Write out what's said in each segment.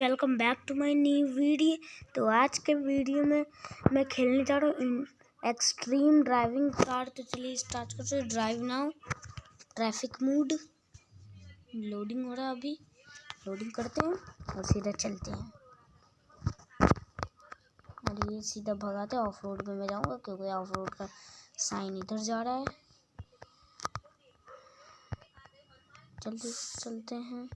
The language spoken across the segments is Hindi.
Welcome back to my new video. तो आज के वीडियो में मैं खेलने जा रहा हूँ एक्सट्रीम ड्राइविंग कार। तो चलिए स्टार्ट करते हैं। Drive now, traffic mode, loading हो रहा है। अभी लोडिंग करते हैं और सीधा चलते हैं। और ये सीधा भगाते हैं। ऑफ रोड में मैं जाऊँगा क्योंकि ऑफ रोड का साइन इधर जा रहा है। जल्दी चलते हैं।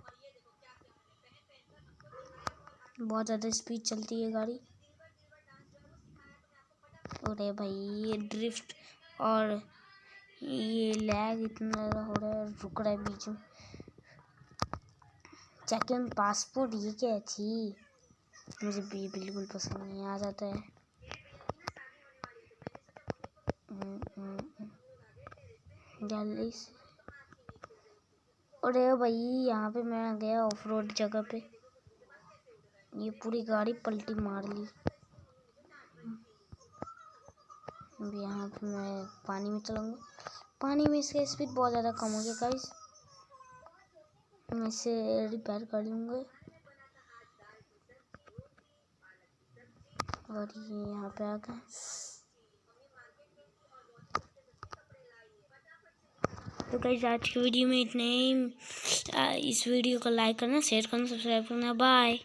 बहुत ज़्यादा स्पीड चलती है गाड़ी। अरे भाई ये ड्रिफ्ट और ये लैग इतना ज़्यादा हो रहा है, रुक रहा है बीच में। चेकिंग पासपोर्ट, ये क्या थी? मुझे भी बिल्कुल पसंद नहीं आ जाता है। जल्दी से। अरे भाई यहाँ पे मैं गया ऑफ रोड जगह पे, ये पूरी गाड़ी पलटी मार ली। अब यहाँ पे मैं पानी में चलाऊंगा। पानी में इसका स्पीड बहुत ज़्यादा कम हो गया गाइस। मैं इसे रिपेयर कर लूँगा। और ये यहाँ पे आ गए। तो गाइस आज की वीडियो में इतने ही। इस वीडियो को लाइक करना, शेयर करना, सब्सक्राइब करना। बाय।